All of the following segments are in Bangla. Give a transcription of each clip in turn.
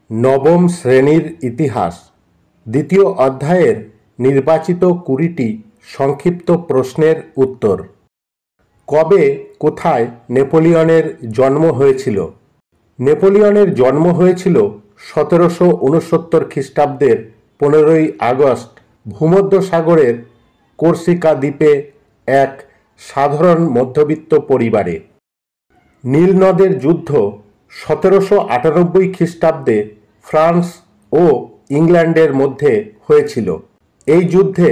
নবম শ্রেণীর ইতিহাস দ্বিতীয় অধ্যায়ের নির্বাচিত ২০টি সংক্ষিপ্ত প্রশ্নের উত্তর। কবে কোথায় নেপোলিয়নের জন্ম হয়েছিল? নেপোলিয়নের জন্ম হয়েছিল ১৭৬৯ খ্রিস্টাব্দের ১৫ই আগস্ট ভূমধ্যসাগরের কর্সিকা দ্বীপে এক সাধারণ মধ্যবিত্ত পরিবারে। নীল নদের যুদ্ধ ১৭৯৮ খ্রিস্টাব্দে ফ্রান্স ও ইংল্যান্ডের মধ্যে হয়েছিল। এই যুদ্ধে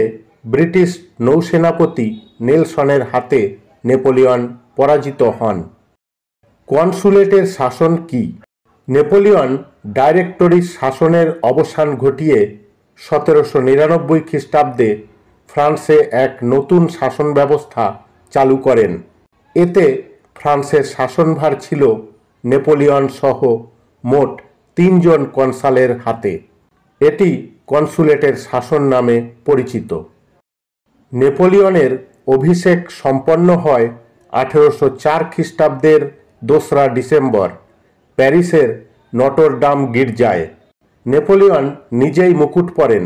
ব্রিটিশ নৌসেনাপতি নেলসনের হাতে নেপোলিয়ন পরাজিত হন। কনসুলেটের শাসন কি? নেপোলিয়ন ডাইরেক্টরির শাসনের অবসান ঘটিয়ে ১৭৯৯ খ্রিস্টাব্দে ফ্রান্সে এক নতুন শাসন ব্যবস্থা চালু করেন। এতে ফ্রান্সের শাসনভার ছিল নেপোলিয়ন সহ মোট ৩ জন কনসালের হাতে। এটি কনসুলেটের শাসন নামে পরিচিত। নেপোলিয়নের অভিষেক সম্পন্ন হয় ১৮০৪ খ্রিস্টাব্দের ২রা ডিসেম্বর প্যারিসের নটরডাম গির্জায়। নেপোলিয়ন নিজেই মুকুট পরেন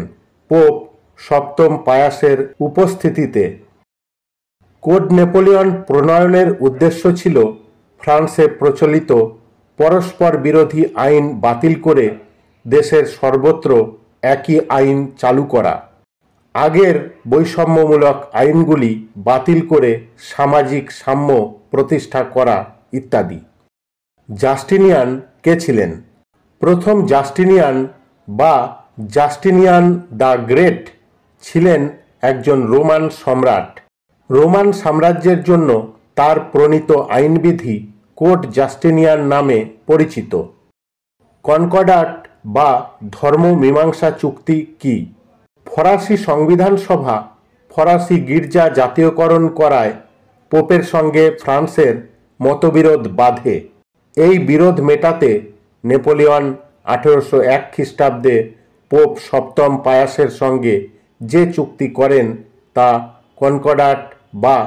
পোপ সপ্তম পায়াসের উপস্থিতিতে। কোড নেপোলিয়ন প্রণয়নের উদ্দেশ্য ছিল ফ্রান্সে প্রচলিত পরস্পর বিরোধী আইন বাতিল করে দেশের সর্বত্র একই আইন চালু করা, আগের বৈষম্যমূলক আইনগুলি বাতিল করে সামাজিক সাম্য প্রতিষ্ঠা করা ইত্যাদি। জাস্টিনিয়ান কে ছিলেন? প্রথম জাস্টিনিয়ান বা জাস্টিনিয়ান দ্য গ্রেট ছিলেন একজন রোমান সম্রাট। রোমান সাম্রাজ্যের জন্য তার প্রণীত আইনবিধি কোড জাস্টিনিয়ান নামে পরিচিত। কনকর্ডাট বা ধর্মমীমাংসা চুক্তি কি? ফরাসি সংবিধান সভা ফরাসি গির্জা জাতীয়করণ করায় পোপের সঙ্গে ফ্রান্সের মতবিরোধ বাধে। এই বিরোধ মেটাতে নেপোলিয়ন ১৮০১ খ্রিস্টাব্দে পোপ সপ্তম পায়াসের সঙ্গে যে চুক্তি করেন তা কনকর্ডাট বা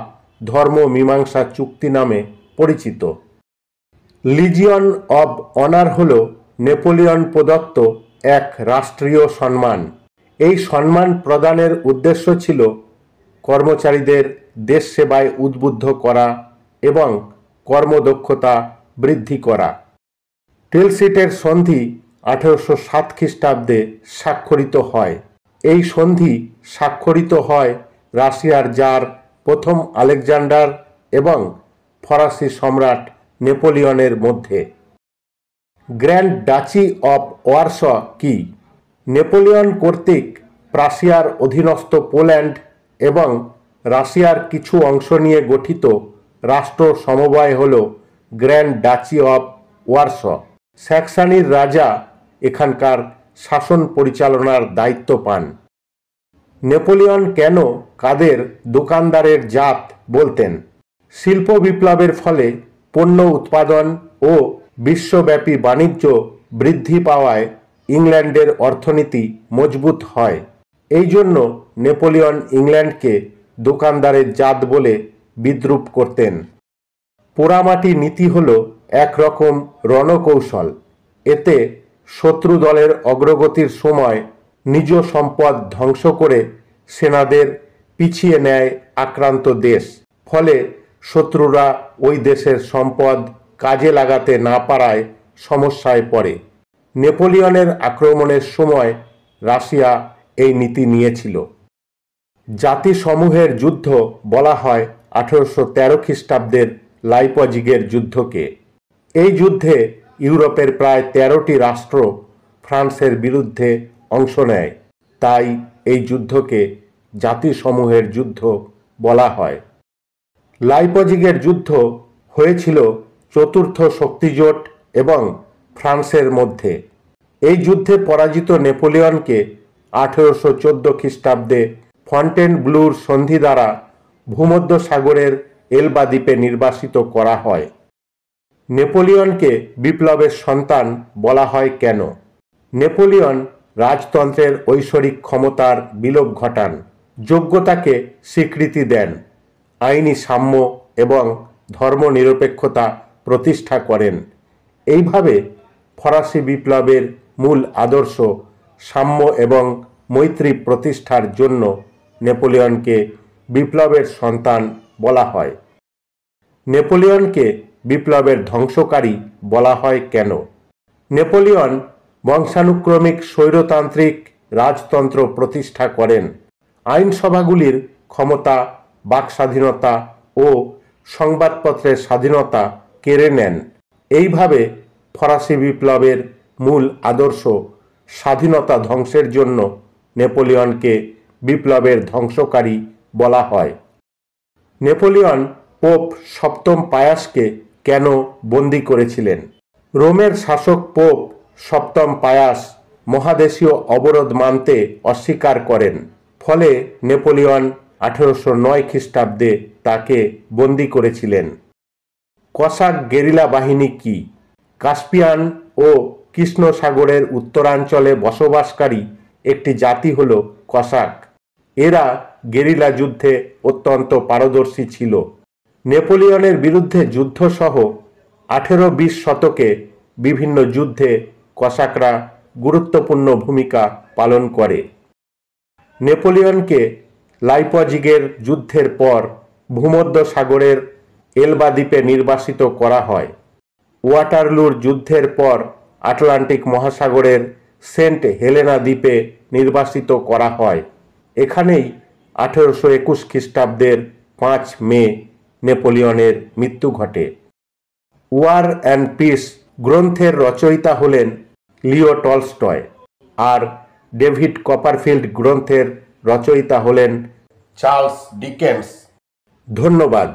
ধর্মমীমাংসা চুক্তি নামে পরিচিত। লিজিয়ন অব অনার হল নেপোলিয়ন প্রদত্ত এক রাষ্ট্রীয় সম্মান। এই সম্মান প্রদানের উদ্দেশ্য ছিল কর্মচারীদের দেশ সেবায় উদ্বুদ্ধ করা এবং কর্মদক্ষতা বৃদ্ধি করা। টেলসিটের সন্ধি ১৮০৭ খ্রিস্টাব্দে স্বাক্ষরিত হয়। এই সন্ধি স্বাক্ষরিত হয় রাশিয়ার জার প্রথম আলেকজান্ডার এবং ফরাসি সম্রাট নেপোলিয়নের মধ্যে। গ্র্যান্ড ডাচি অব ওয়ারশ কি? নেপোলিয়ন কর্তৃক প্রাশিয়ার অধীনস্থ পোল্যান্ড এবং রাশিয়ার কিছু অংশ নিয়ে গঠিত রাষ্ট্র সমবায় হল গ্র্যান্ড ডাচি অব ওয়ারশ। স্যাক্সনির রাজা এখানকার শাসন পরিচালনার দায়িত্ব পান। নেপোলিয়ন কেন কাদের দোকানদারের জাত বলতেন? শিল্প বিপ্লবের ফলে পণ্য উৎপাদন ও বিশ্বব্যাপী বাণিজ্য বৃদ্ধি পাওয়ায় ইংল্যান্ডের অর্থনীতি মজবুত হয়। এই জন্য নেপোলিয়ন ইংল্যান্ডকে দোকানদারের জাত বলে বিদ্রূপ করতেন। পোড়ামাটি নীতি হল একরকম রণকৌশল। এতে শত্রু দলের অগ্রগতির সময় নিজ সম্পদ ধ্বংস করে সেনাদের পিছিয়ে নেয় আক্রান্ত দেশ। ফলে শত্রুরা ওই দেশের সম্পদ কাজে লাগাতে না পারায় সমস্যায় পড়ে। নেপোলিয়নের আক্রমণের সময় রাশিয়া এই নীতি নিয়েছিল। জাতিসমূহের যুদ্ধ বলা হয় ১৮১৩ খ্রিস্টাব্দের লাইপজিগের যুদ্ধকে। এই যুদ্ধে ইউরোপের প্রায় ১৩টি রাষ্ট্র ফ্রান্সের বিরুদ্ধে অংশ নেয়। তাই এই যুদ্ধকে জাতিসমূহের যুদ্ধ বলা হয়। লাইপজিগের যুদ্ধ হয়েছিল চতুর্থ শক্তিজোট এবং ফ্রান্সের মধ্যে। এই যুদ্ধে পরাজিত নেপোলিয়নকে ১৮১৪ খ্রিস্টাব্দে ফন্টেনব্লুর সন্ধি দ্বারা ভূমধ্যসাগরের এলবা দ্বীপে নির্বাসিত করা হয়। নেপোলিয়নকে বিপ্লবের সন্তান বলা হয় কেন? নেপোলিয়ন রাজতন্ত্রের ঐশ্বরিক ক্ষমতার বিলোপ ঘটান, যোগ্যতাকে স্বীকৃতি দেন, আইনি সাম্য এবং ধর্মনিরপেক্ষতা প্রতিষ্ঠা করেন। এইভাবে ফরাসি বিপ্লবের মূল আদর্শ সাম্য এবং মৈত্রী প্রতিষ্ঠার জন্য নেপোলিয়নকে বিপ্লবের সন্তান বলা হয়। নেপোলিয়নকে বিপ্লবের ধ্বংসকারী বলা হয় কেন? নেপোলিয়ন বংশানুক্রমিক স্বৈরতান্ত্রিক রাজতন্ত্র প্রতিষ্ঠা করেন। আইনসভাগুলির ক্ষমতা, বাকস্বাধীনতা ও সংবাদপত্রের স্বাধীনতা কেড়ে নেন। এইভাবে ফরাসি বিপ্লবের মূল আদর্শ স্বাধীনতা ধ্বংসের জন্য নেপোলিয়নকে বিপ্লবের ধ্বংসকারী বলা হয়। নেপোলিয়ন পোপ সপ্তম পায়াসকে কেন বন্দী করেছিলেন? রোমের শাসক পোপ সপ্তম পায়াস মহাদেশীয় অবরোধ মানতে অস্বীকার করেন। ফলে নেপোলিয়ন 1809 খ্রিস্টাব্দে তাকে বন্দী করেছিলেন। কসাক গেরিলা বাহিনী কি? কাস্পিয়ান ও কৃষ্ণ সাগরের উত্তরাঞ্চলে বসবাসকারী একটি জাতি হল কসাক। এরা গেরিলা যুদ্ধে অত্যন্ত পারদর্শী ছিল। নেপোলিয়নের বিরুদ্ধে যুদ্ধসহ 18-20 শতকে বিভিন্ন যুদ্ধে কসাকরা গুরুত্বপূর্ণ ভূমিকা পালন করে। নেপোলিয়নকে লাইপজিগের যুদ্ধের পর ভূমধ্য সাগরের এলবা দ্বীপে নির্বাসিত করা হয়। ওয়াটারলুর যুদ্ধের পর আটলান্টিক মহাসাগরের সেন্ট হেলেনা দ্বীপে নির্বাসিত করা হয়। এখানেই 1821 খ্রিস্টাব্দের 5 মে নেপোলিয়নের মৃত্যু ঘটে। ওয়ার অ্যান্ড পিস গ্রন্থের রচয়িতা হলেন লিও টলস্টয়, আর ডেভিড কপারফিল্ড গ্রন্থের রচয়িতা হলেন চার্লস ডিকেন্স। ধন্যবাদ।